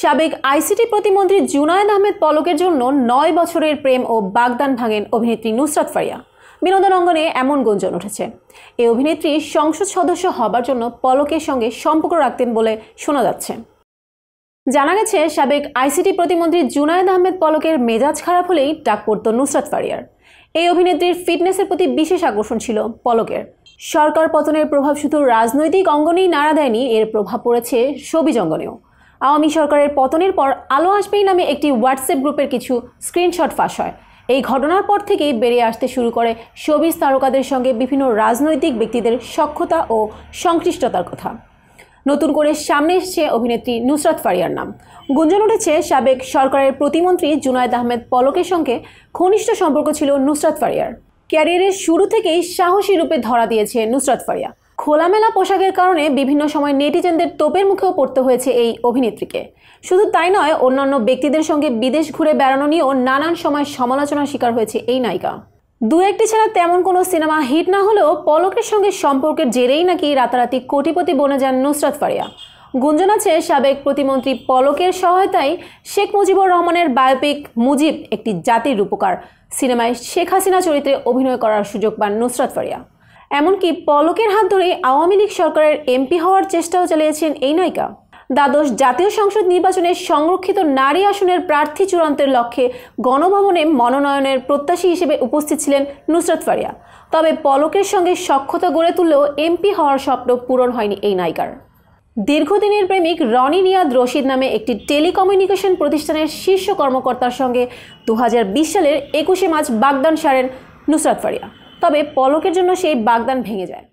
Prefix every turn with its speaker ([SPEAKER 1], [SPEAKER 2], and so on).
[SPEAKER 1] সাবেক আইসিটি প্রতিমন্ত্রী জুনায়েদ আহমেদ পলকের জন্য ৯ বছরের প্রেম ও বাগদান ভাঙেন অভিনেত্রী নুসরাত ফারিয়া। বিনোদন অঙ্গনে এমন গুঞ্জন উঠেছে, এই অভিনেত্রী সংসদ সদস্য হবার জন্য পলকের সঙ্গে সম্পর্ক রাখতেন বলে শোনা যাচ্ছে। জানা গেছে, সাবেক আইসিটি প্রতিমন্ত্রী জুনায়েদ আহমেদ পলকের মেজাজ খারাপ হলেই ডাক পড়ত নুসরাত ফারিয়ার। এই অভিনেত্রীর ফিটনেসের প্রতি বিশেষ আকর্ষণ ছিল পলকের। সরকার পতনের প্রভাব শুধু রাজনৈতিক অঙ্গনেই নাড়া দেয়নি, এর প্রভাব পড়েছে শোবিজ অঙ্গনেও। আওয়ামী সরকারের পতনের পর আলো আসবেই নামে একটি হোয়াটসঅ্যাপ গ্রুপের কিছু স্ক্রিনশট ফাঁস হয়। এই ঘটনার পর থেকেই বেরিয়ে আসতে শুরু করে শোবিজ তারকাদের সঙ্গে বিভিন্ন রাজনৈতিক ব্যক্তিদের সখ্যতা ও সংশ্লিষ্টতার কথা। নতুন করে সামনে এসেছে অভিনেত্রী নুসরাত ফারিয়ার নাম। গুঞ্জন উঠেছে, সাবেক সরকারের প্রতিমন্ত্রী জুনায়েদ আহমেদ পলকের সঙ্গে ঘনিষ্ঠ সম্পর্ক ছিল নুসরাত ফারিয়ার। ক্যারিয়ারের শুরু থেকেই সাহসী রূপে ধরা দিয়েছে নুসরাত ফারিয়া। খোলামেলা পোশাকের কারণে বিভিন্ন সময় নেটিজেনদের তোপের মুখেও পড়তে হয়েছে এই অভিনেত্রীকে। শুধু তাই নয়, অন্যান্য ব্যক্তিদের সঙ্গে বিদেশ ঘুরে বেড়ানো নিয়েও নানান সময় সমালোচনার শিকার হয়েছে এই নায়িকা। দু একটি ছাড়া তেমন কোনো সিনেমা হিট না হলেও পলকের সঙ্গে সম্পর্কের জেরেই নাকি রাতারাতি কোটিপতি বনে যান নুসরাত ফারিয়া। গুঞ্জন আছে, সাবেক প্রতিমন্ত্রী পলকের সহায়তায় শেখ মুজিবুর রহমানের বায়োপিক মুজিব একটি জাতির রূপকার সিনেমায় শেখ হাসিনা চরিত্রে অভিনয় করার সুযোগ পান নুসরাত ফারিয়া। এমনকি পলকের হাত ধরে আওয়ামী লীগ সরকারের এমপি হওয়ার চেষ্টাও চালিয়েছেন এই নায়িকা। দ্বাদশ জাতীয় সংসদ নির্বাচনে সংরক্ষিত নারী আসনের প্রার্থী চূড়ান্তের লক্ষ্যে গণভবনে মনোনয়নের প্রত্যাশী হিসেবে উপস্থিত ছিলেন নুসরাত ফারিয়া। তবে পলকের সঙ্গে সখ্যতা গড়ে তুললেও এমপি হওয়ার স্বপ্ন পূরণ হয়নি এই নায়িকার। দীর্ঘদিনের প্রেমিক রনি রিয়াদ রশিদ নামে একটি টেলিকমিউনিকেশন প্রতিষ্ঠানের শীর্ষ কর্মকর্তার সঙ্গে 2020 সালের 21শে মার্চ বাগদান সারেন নুসরাত ফারিয়া। তবে পলকের জন্য সেই বাগদান ভেঙে যায়।